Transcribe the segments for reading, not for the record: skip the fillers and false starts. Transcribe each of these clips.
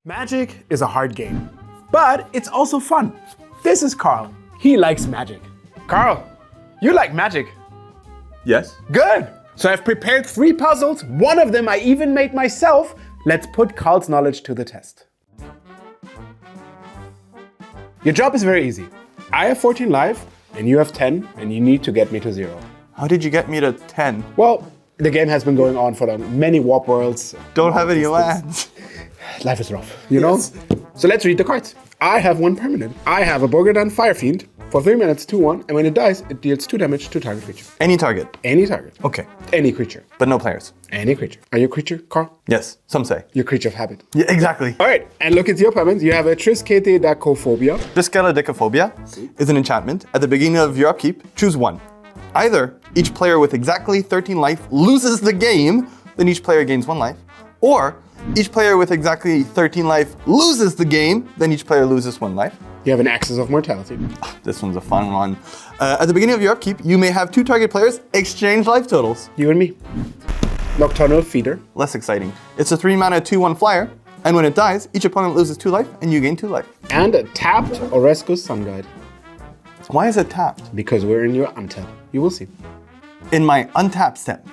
Magic is a hard game, but it's also fun. This is Carl. He likes magic. Carl, you like magic? Yes. Good! So I've prepared 3 puzzles. One of them I even made myself. Let's put Carl's knowledge to the test. Your job is very easy. I have 14 life, and you have 10, and you need to get me to 0. How did you get me to 10? Well, the game has been going on for long. Many warp worlds. Don't have any lands. Life is rough, you know? So let's read the cards. I have 1 permanent. I have a Bogardan Fire Fiend for 3 minutes, 2/1, and when it dies, it deals 2 damage to target creature. Any target. Any target. Okay. Any creature. But no players. Any creature. Are you a creature, Carl? Yes, some say. You're a creature of habit. Yeah, exactly. All right, and look at your permanent. You have a Triskaidekaphobia. Triskaidekaphobia is an enchantment. At the beginning of your upkeep, choose 1. Either each player with exactly 13 life loses the game, then each player gains 1 life, or each player with exactly 13 life loses the game, then each player loses 1 life. You have an Axis of Mortality. This one's a fun one. At the beginning of your upkeep, you may have 2 target players exchange life totals. You and me. Nocturnal Feeder. Less exciting. It's a 3 mana 2/1 flyer, and when it dies, each opponent loses 2 life, and you gain 2 life. And a tapped Oresco Sun Guide. Why is it tapped? Because we're in your untap. You will see. In my untapped step.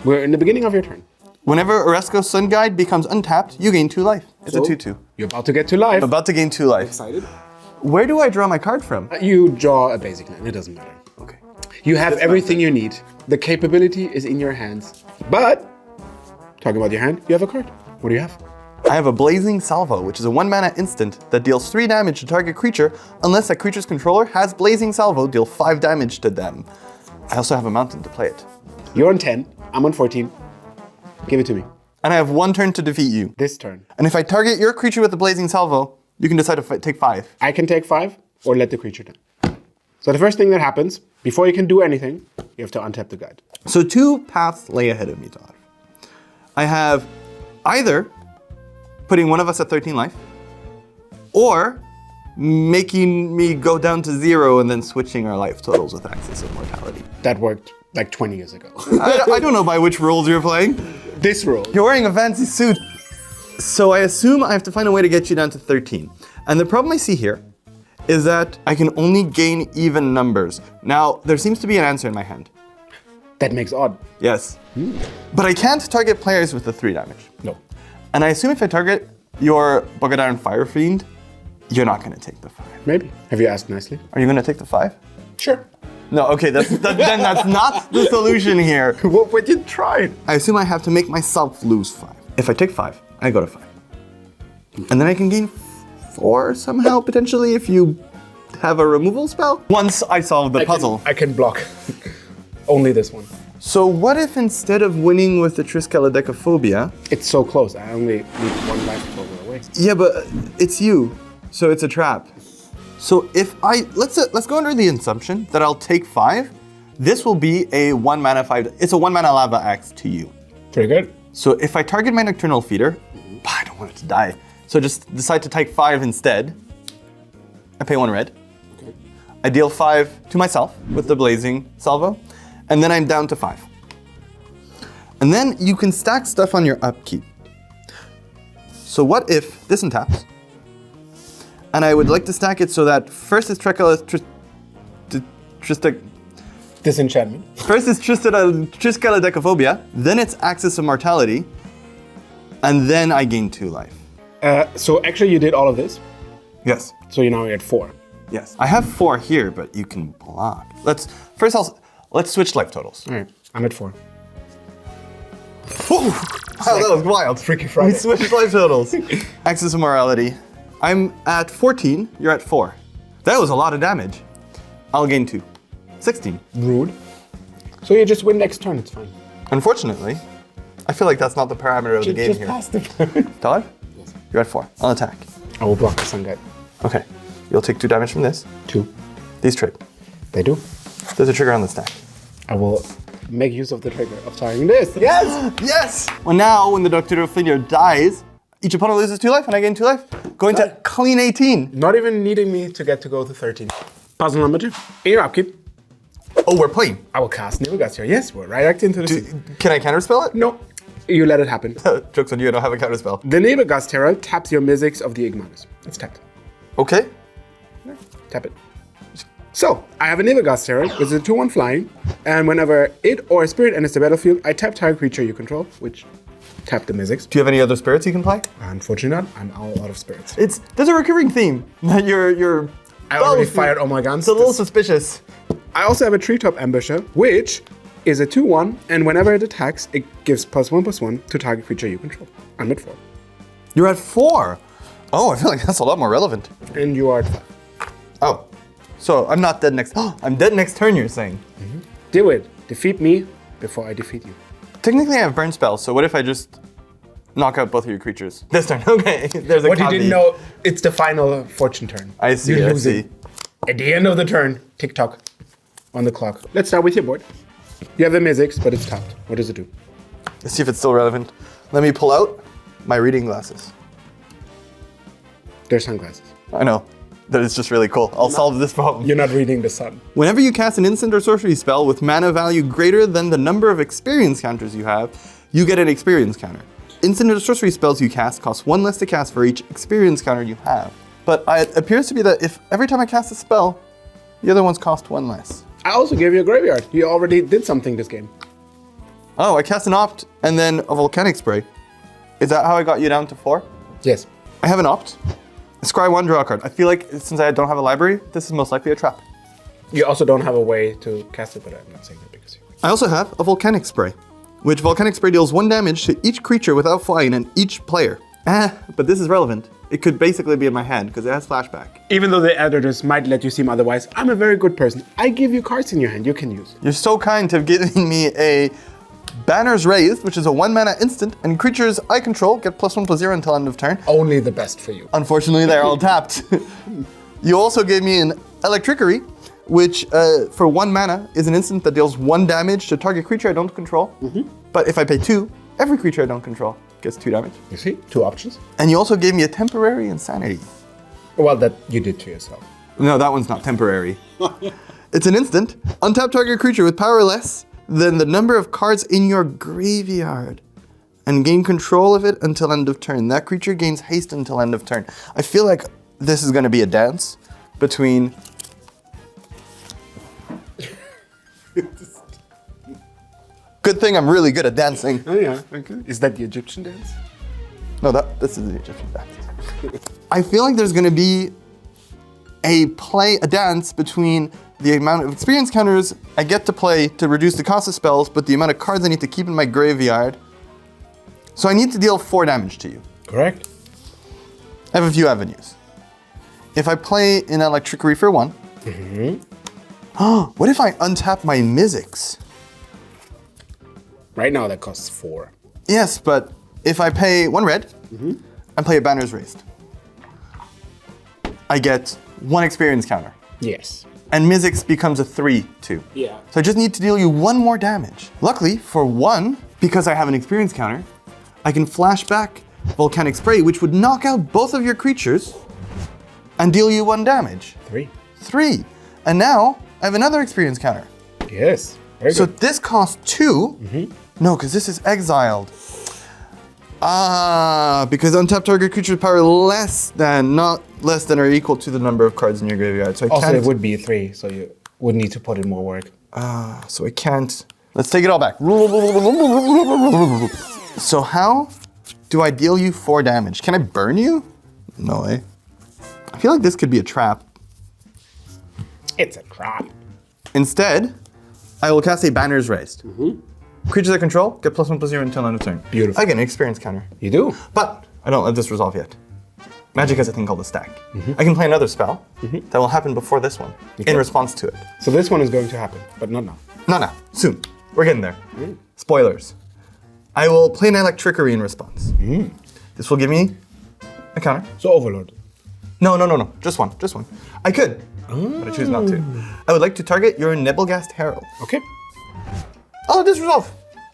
We're in the beginning of your turn. Whenever Oresco Sun Guide becomes untapped, you gain 2 life. It's a 2/2. You're about to get to life. About to gain 2 life. Excited? Where do I draw my card from? You draw a basic land. It doesn't matter. Okay. You have everything you need. The capability is in your hands. But, talking about your hand, you have a card. What do you have? I have a Blazing Salvo, which is a 1 mana instant that deals 3 damage to target creature unless that creature's controller has Blazing Salvo, deal 5 damage to them. I also have a mountain to play it. You're on 10. I'm on 14. Give it to me. And I have 1 turn to defeat you. This turn. And if I target your creature with the Blazing Salvo, you can decide to take 5. I can take 5 or let the creature down. So the first thing that happens, before you can do anything, you have to untap the guide. So 2 paths lay ahead of me, Todd. I have either putting one of us at 13 life, or making me go down to 0 and then switching our life totals with Axis of Mortality. That worked like 20 years ago. I don't know by which rules you're playing. This rule. You're wearing a fancy suit. So I assume I have to find a way to get you down to 13. And the problem I see here is that I can only gain even numbers. Now, there seems to be an answer in my hand. That makes odd. Yes. But I can't target players with the 3 damage. No. And I assume if I target your Bogardan Fire Fiend, you're not going to take the 5. Maybe. Have you asked nicely? Are you going to take the 5? Sure. No, okay, then that's not the solution here. What would you try? I assume I have to make myself lose 5. If I take 5, I go to 5. And then I can gain 4 somehow, potentially, if you have a removal spell. Once I solve the puzzle. I can block. Only this one. So what if instead of winning with the Triskaidekaphobia... It's so close. I only need 1 life total away. Yeah, but it's you, so it's a trap. So if let's go under the assumption that I'll take 5. This will be a 1 mana 5. It's a 1 mana lava axe to you. Pretty good. So if I target my Nocturnal Feeder, I don't want it to die. So just decide to take 5 instead. I pay 1 red. Okay. I deal 5 to myself with the Blazing Salvo, and then I'm down to 5. And then you can stack stuff on your upkeep. So what if this untaps? And I would like to stack it so that first is Disenchantment. First is Triskaidekaphobia, then it's Axis of Mortality, and then I gain 2 life. So actually you did all of this. Yes. So you're now at 4. Yes. I have 4 here, but you can block. Let's switch life totals. All right. I'm at 4. Wow, that was wild. Freaky Friday. We switched life totals. Axis of Morality. I'm at 14, you're at 4. That was a lot of damage. I'll gain 2. 16. Rude. So you just win next turn, it's fine. Unfortunately, I feel like that's not the parameter of the game just here. pass the turn. Todd? Yes. You're at 4. I'll attack. I will block the Sun Guide. Okay. You'll take 2 damage from this. 2. These trade. They do. There's a trigger on the stack. I will make use of the trigger of targeting this. Yes! Yes! Well, now when the Nocturnal Feeder dies, each opponent loses 2 life and I gain 2 life. Going to clean 18. Not even needing me to go to 13. Puzzle number 2. In your upkeep, Oh, we're playing. I will cast Nilgaster. Yes, we're right back into the sea. Can I counterspell it? No. You let it happen. Joke's on you, I don't have a counterspell. The Nebelgast Herald taps your Mystics of the Igmanus. It's tapped. Okay. Tap it. So, I have a Nebelgast Herald, which is a 2/1 flying, and whenever it or a spirit enters the battlefield, I tap target creature you control, which tap the Mystics. Do you have any other spirits you can play? Unfortunately not, I'm all out of spirits. There's a recurring theme that you're I already fired all my guns. It's a little suspicious. I also have a Treetop Ambusher, which is a 2/1, and whenever it attacks, it gives +1/+1 to target creature you control. I'm at 4. You're at 4. Oh, I feel like that's a lot more relevant. And you are at 5. Oh, so I'm not dead next. I'm dead next turn, you're saying? Do it. Defeat me before I defeat you. Technically, I have burn spells, so what if I just knock out both of your creatures? This turn, okay. There's a What you caveat. didn't know, it's the final fortune turn. I see, You I lose see. it. At the end of the turn, tick-tock on the clock. Let's start with your board. You have the Mystics, but it's tapped. What does it do? Let's see if it's still relevant. Let me pull out my reading glasses. They're sunglasses. I know. That is just really cool. I'll solve this problem. You're not reading the sun. Whenever you cast an instant or sorcery spell with mana value greater than the number of experience counters you have, you get an experience counter. Instant or sorcery spells you cast cost 1 less to cast for each experience counter you have. But it appears to be that if every time I cast a spell, the other ones cost 1 less. I also gave you a graveyard. You already did something this game. Oh, I cast an opt and then a volcanic spray. Is that how I got you down to 4? Yes. I have an opt. Scry 1, draw a card. I feel like since I don't have a library, this is most likely a trap. You also don't have a way to cast it, but I'm not saying that because you... I also have a volcanic spray, which volcanic spray deals 1 damage to each creature without flying and each player. But this is relevant. It could basically be in my hand because it has flashback. Even though the editors might let you seem otherwise, I'm a very good person. I give you cards in your hand you can use. You're so kind to have given me a Banners Raised, which is a 1 mana instant, and creatures I control get +1/+0 until end of turn. Only the best for you. Unfortunately, they're all tapped. You also gave me an Electrickery, which for 1 mana is an instant that deals 1 damage to target creature I don't control. But if I pay 2, every creature I don't control gets 2 damage. You see? 2 options. And you also gave me a Temporary Insanity. Well, that you did to yourself. No, that one's not temporary. It's an instant. Untap target creature with power less than the number of cards in your graveyard. And gain control of it until end of turn. That creature gains haste until end of turn. I feel like this is going to be a dance between... Good thing I'm really good at dancing. Oh yeah, okay. Is that the Egyptian dance? No, this is the Egyptian dance. I feel like there's going to be a dance between the amount of experience counters I get to play to reduce the cost of spells, but the amount of cards I need to keep in my graveyard. So I need to deal 4 damage to you. Correct. I have a few avenues. If I play an Electrickery for 1, what if I untap my Mystics? Right now that costs 4. Yes, but if I pay 1 red and play a Banners Raised, I get 1 experience counter. Yes. And Mystics becomes a 3/2. Yeah. So I just need to deal you 1 more damage. Luckily, for 1, because I have an experience counter, I can flash back Volcanic Spray, which would knock out both of your creatures and deal you 1 damage. 3. 3. And now I have another experience counter. Yes. Very So good. this costs 2. No, because this is exiled. Because untapped target creature's power not less than or equal to the number of cards in your graveyard. So I Also, can't. it would be a 3, so you would need to put in more work. So I can't. Let's take it all back. So how do I deal you 4 damage? Can I burn you? No way. I feel like this could be a trap. It's a trap. Instead, I will cast a Banners Raised. Creatures I control get +1/+0 until end of turn. Beautiful. I get an experience counter. You do? But I don't let this resolve yet. Magic has a thing called a stack. I can play another spell that will happen before this one in response to it. So this one is going to happen, but not now. No, soon. We're getting there. Spoilers. I will play an Electrickery in response. This will give me a counter. So Overlord. No. Just one. I could, but I choose not to. I would like to target your Nebelgast Herald. Okay. I'll let this resolve.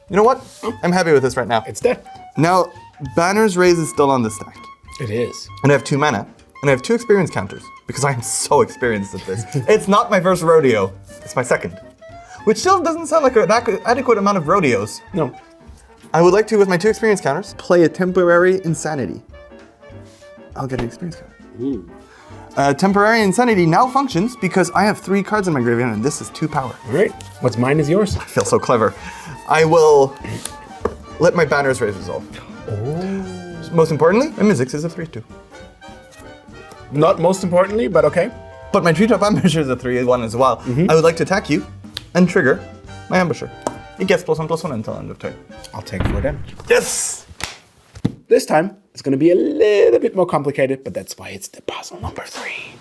You know what? I'm happy with this right now. It's dead. Now, Banners Raised is still on the stack. It is. And I have 2 mana, and I have 2 experience counters, because I am so experienced at this. It's not my first rodeo, it's my second. Which still doesn't sound like an adequate amount of rodeos. No. I would like to, with my 2 experience counters, play a temporary insanity. I'll get an experience counter. Temporary insanity now functions because I have 3 cards in my graveyard and this is 2 power. All right. What's mine is yours. I feel so clever. I will let my banners raise resolve. Oh. Most importantly, my Mizzix is a 3/2. Not most importantly, but okay. But my treetop ambusher is a 3/1 as well. I would like to attack you and trigger my ambusher. It gets +1/+1 until end of turn. I'll take 4 damage. Yes! This time, it's going to be a little bit more complicated, but that's why it's the puzzle number 3.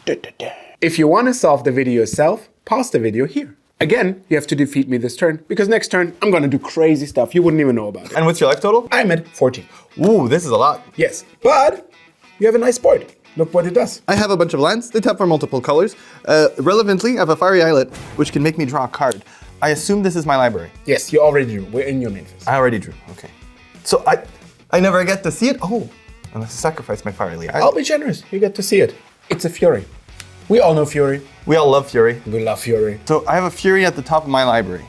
If you want to solve the video yourself, pause the video here. Again, you have to defeat me this turn, because next turn, I'm going to do crazy stuff you wouldn't even know about. And what's your life total? I'm at 14. Ooh, this is a lot. Yes, but you have a nice board. Look what it does. I have a bunch of lands. They tap for multiple colors. Relevantly, I have a Fiery Islet, which can make me draw a card. I assume this is my library. Yes, you already drew. We're in your main phase. I already drew, okay. So I never get to see it? Oh, unless I sacrifice my Fiery Islet. I'll be generous. You get to see it. It's a Fury. We all know Fury. We all love Fury. We love Fury. So I have a Fury at the top of my library.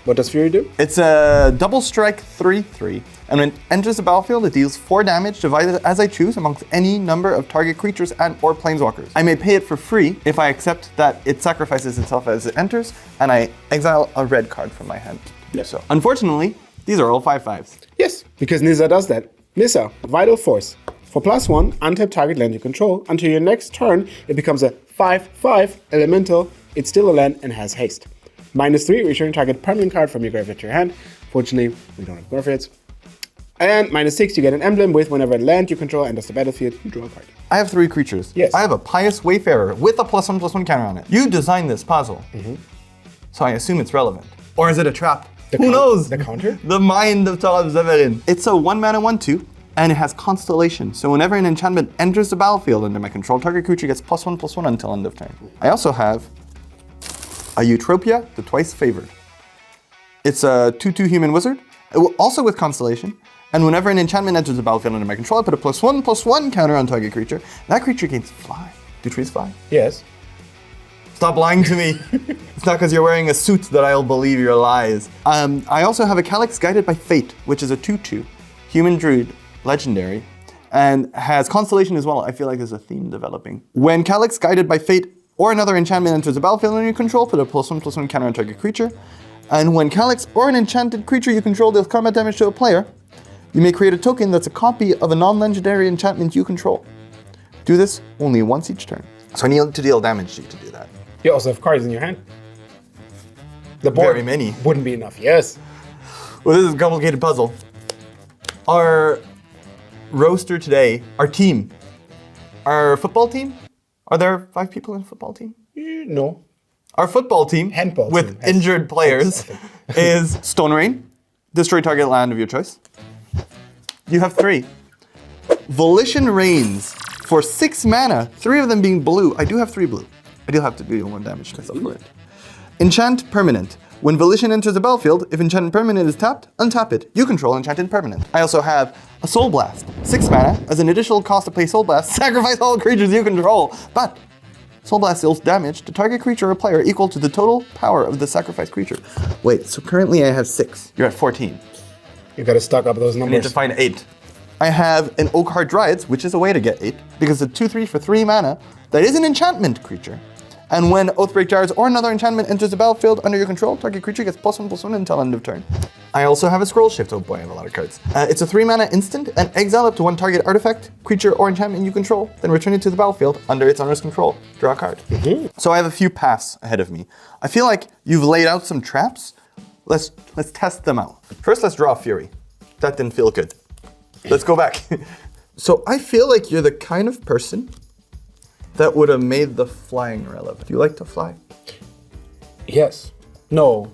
What does Fury do? It's a double strike 3/3, and when it enters the battlefield, it deals 4 damage divided as I choose amongst any number of target creatures and or planeswalkers. I may pay it for free if I accept that it sacrifices itself as it enters, and I exile a red card from my hand to do so. Unfortunately, these are all 5/5s. Yes, because Nissa does that. Nissa, Vital Force. For +1, untap target land you control. Until your next turn, it becomes a 5/5 elemental. It's still a land and has haste. -3, return target permanent card from your graveyard to your hand. Fortunately, we don't have graveyards. And -6, you get an emblem with whenever land you control enters the battlefield, you draw a card. I have 3 creatures. Yes. I have a Pious Wayfarer with a +1/+1 counter on it. You designed this puzzle, so I assume it's relevant. Or is it a trap? Who knows? The counter? The mind of Talib Severin. It's a 1-mana 1/2, and it has Constellation. So whenever an enchantment enters the battlefield under my control, target creature gets +1/+1 until end of turn. I also have a Eutropia, the Twice Favored. It's a 2/2 human wizard, also with Constellation. And whenever an enchantment enters the battlefield under my control, I put a +1/+1 counter on target creature. That creature gains fly. Do trees fly? Yes. Stop lying to me. It's not because you're wearing a suit that I'll believe your lies. I also have a Calyx Guided by Fate, which is a 2/2 human druid, legendary, and has Constellation as well. I feel like there's a theme developing. When Calyx Guided by Fate or another enchantment enters the battlefield under your control, put a +1/+1 counter on target creature. And when Calyx or an enchanted creature you control deals combat damage to a player, you may create a token that's a copy of a non-legendary enchantment you control. Do this only once each turn. So I need to deal damage to you to do that. You also have cards in your hand. The board Very many. wouldn't be enough, yes. Well, this is a complicated puzzle. Our roster today, our team, our football team, are there 5 people in a football team? No. Our football team, Handball with team has injured players, is Stone Rain, destroy target land of your choice. You have 3. Volition Reigns for 6 mana, 3 of them being blue. I do have 3 blue. I do have to deal 1 damage to myself for it. Enchant Permanent. When Volition enters the battlefield, if Enchanted Permanent is tapped, untap it. You control Enchanted Permanent. I also have a Soul Blast. 6 mana. As an additional cost to play Soul Blast, sacrifice all creatures you control. But Soul Blast deals damage to target creature or player equal to the total power of the sacrificed creature. Wait, so currently I have 6. You're at 14. You gotta stock up those I need numbers. to find 8. I have an Oakheart Dryads, which is a way to get 8, because it's a 2/3 for 3 mana that is an enchantment creature. And when Oathbreak Jars or another enchantment enters the battlefield under your control, target creature gets +1/+1 until end of turn. I also have a Scroll Shift. Oh boy, I have a lot of cards. It's a 3 mana instant and exile up to 1 target artifact, creature, or enchantment you control, then return it to the battlefield under its owner's control. Draw a card. So I have a few paths ahead of me. I feel like you've laid out some traps. Let's test them out. First, let's draw a Fury. That didn't feel good. Let's go back. So I feel like you're the kind of person that would have made the flying relevant. Do you like to fly? Yes. No.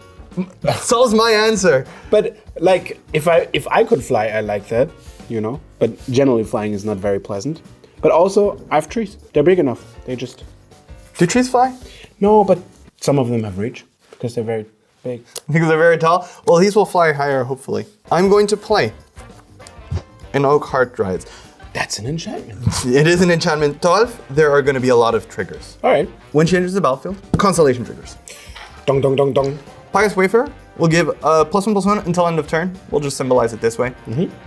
Solves my answer. But like, if I could fly, I like that, you know. But generally, flying is not very pleasant. But also, I have trees. They're big enough. They just. Do trees fly? No, but some of them have reach because they're very big. Because they're very tall? Well, these will fly higher, hopefully. I'm going to play an Oakheart Dryads. That's an enchantment. It is an enchantment. 12, there are going to be a lot of triggers. All right. When she enters the battlefield, Constellation triggers. Dong, dong, dong, dong. Pious Wayfarer, will give a +1/+1 until end of turn. We'll just symbolize it this way.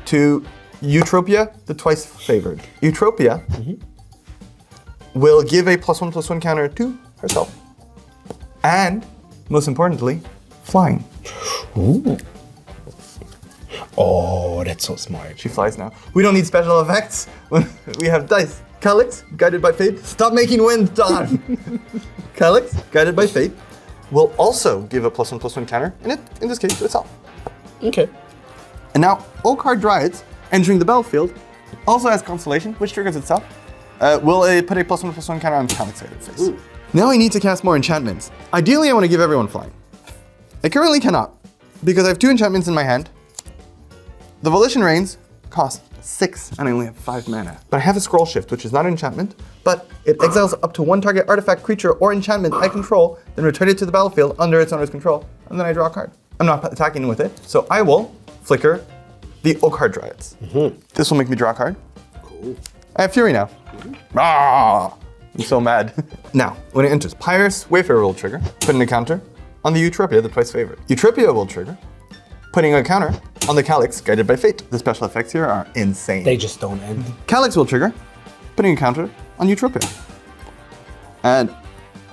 To Eutropia, the twice favored. Eutropia will give a +1/+1 counter to herself. And, most importantly, flying. Ooh. Oh, that's so smart. She flies now. We don't need special effects when we have dice. Calyx, guided by fate. Stop making wind, Don! Calyx, guided by fate, will also give a +1/+1 counter, in this case, to itself. Okay. And now, Cardmarket, entering the battlefield, also has Constellation, which triggers itself. Will put a +1/+1 counter on Calyx's side of the face. Ooh. Now I need to cast more enchantments. Ideally, I want to give everyone flying. I currently cannot, because I have 2 enchantments in my hand. The Volition Reigns cost 6, and I only have 5 mana. But I have a Scroll Shift, which is not an enchantment, but it exiles up to 1 target artifact, creature, or enchantment I control, then return it to the battlefield under its owner's control, and then I draw a card. I'm not attacking with it, so I will flicker the Cardmarket. This will make me draw a card. Cool. I have Fury now. Ah, I'm so mad. Now, when it enters, Pyrus Wayfarer will trigger, putting a counter on the Eutropia, the twice favorite. Eutropia will trigger, putting a counter on the Calyx, guided by fate. The special effects here are insane. They just don't end. Calyx will trigger, putting a counter on Eutropia. And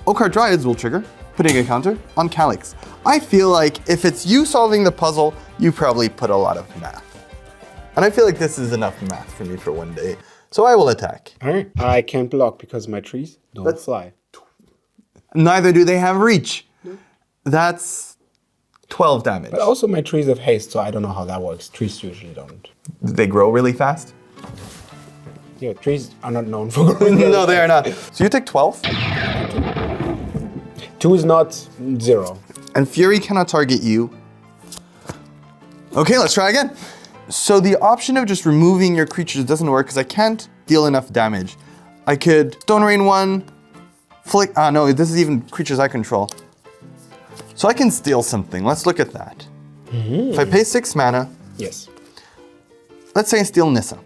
Cardmarket will trigger, putting a counter on Calyx. I feel like if it's you solving the puzzle, you probably put a lot of math. And I feel like this is enough math for me for one day. So I will attack. All right. I can't block because my trees don't fly. Neither do they have reach. That's 12 damage. But also my trees have haste, so I don't know how that works. Trees usually don't. They grow really fast? Yeah, trees are not known for growing. No, they are not. So you take 12. 2 is not 0. And Fury cannot target you. Okay, let's try again. So the option of just removing your creatures doesn't work because I can't deal enough damage. I could Stone Rain 1, flick, no, this is even creatures I control. So I can steal something, let's look at that. If I pay 6 mana. Yes. Let's say I steal Nissa.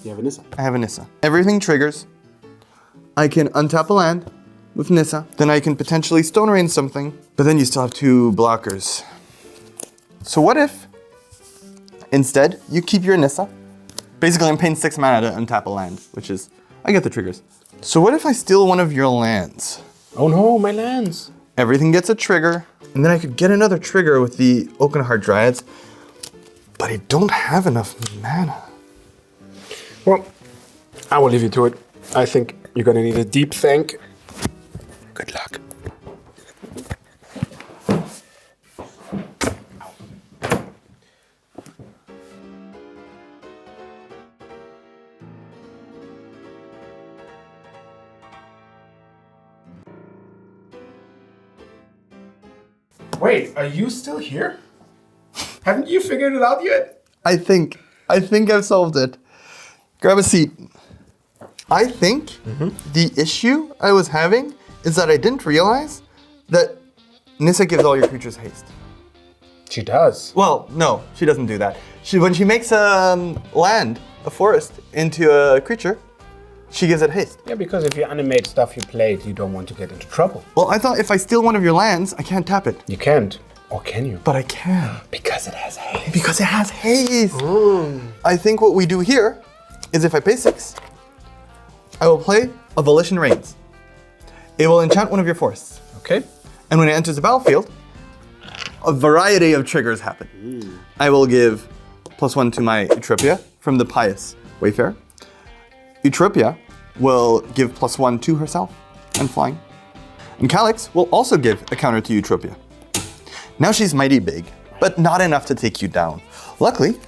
You have a Nissa. I have a Nissa. Everything triggers. I can untap a land with Nissa. Then I can potentially Stone Rain something, but then you still have 2 blockers. So what if, instead, you keep your Nissa? Basically, I'm paying 6 mana to untap a land, which is, I get the triggers. So what if I steal one of your lands? Oh no, my lands. Everything gets a trigger, and then I could get another trigger with the Oakenheart Dryads, but I don't have enough mana. Well, I will leave you to it. I think you're gonna need a deep think. Good luck. Wait, are you still here? Haven't you figured it out yet? I think I've solved it. Grab a seat. I think the issue I was having is that I didn't realize that Nissa gives all your creatures haste. She does. Well, no, she doesn't do that. When she makes a land, a forest, into a creature, she gives it haste. Yeah, because if you animate stuff you played, you don't want to get into trouble. Well, I thought if I steal one of your lands, I can't tap it. You can't. Or can you? But I can. Because it has haste. Because it has haste. I think what we do here is if I pay 6, I will play a Volition Reigns. It will enchant one of your forests. Okay. And when it enters the battlefield, a variety of triggers happen. I will give +1 to my Eutropia from the Pious Wayfarer. Eutropia will give +1 to herself and flying. And Calyx will also give a counter to Eutropia. Now she's mighty big, but not enough to take you down. Luckily,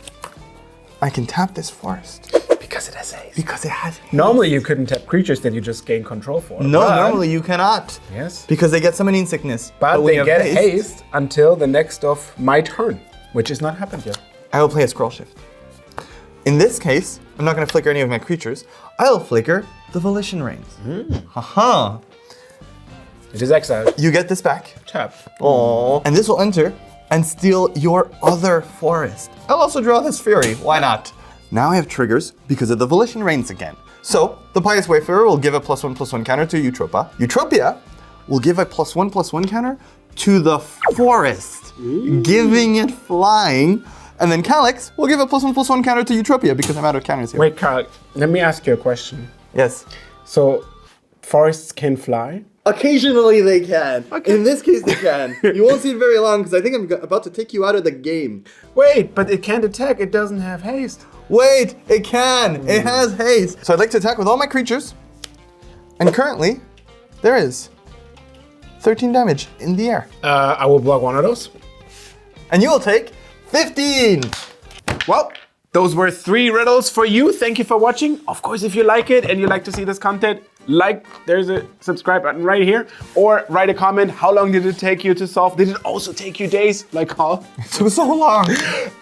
I can tap this forest. Because it has haste. Because it has haste. Normally you couldn't tap creatures that you just gain control for. No, but, normally you cannot. Yes. Because they get summoning sickness. But when they you have get haste until the next of my turn, which has not happened yet. I will play a Scroll Shift. In this case, I'm not going to flicker any of my creatures. I'll flicker the Volition Reigns. Haha. It is exiled. You get this back. Tap. Aww. And this will enter and steal your other forest. I'll also draw this Fury. Why not? Now I have triggers because of the Volition Reigns again. So the Pious Wayfarer will give a +1/+1 counter to Eutropia. Eutropia will give a +1/+1 counter to the forest. giving it flying. And then Calyx will give a +1/+1 counter to Eutropia because I'm out of counters here. Wait, Carl, let me ask you a question. Yes. So, forests can fly? Occasionally they can. Okay. In this case they can. You won't see it very long because I think I'm about to take you out of the game. Wait, but it can't attack. It doesn't have haste. Wait, it can. It has haste. So I'd like to attack with all my creatures. And currently, there is 13 damage in the air. I will block one of those. And you will take 15. Well, those were 3 riddles for you. Thank you for watching. Of course, if you like it and you like to see this content, there's a subscribe button right here, or write a comment. How long did it take you to solve? Did it also take you days, like Carl? It was so long.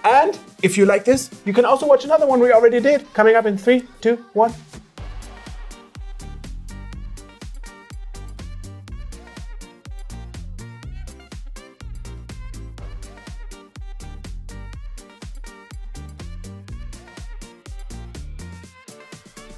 And if you like this, you can also watch another one we already did, coming up in 3, 2, 1.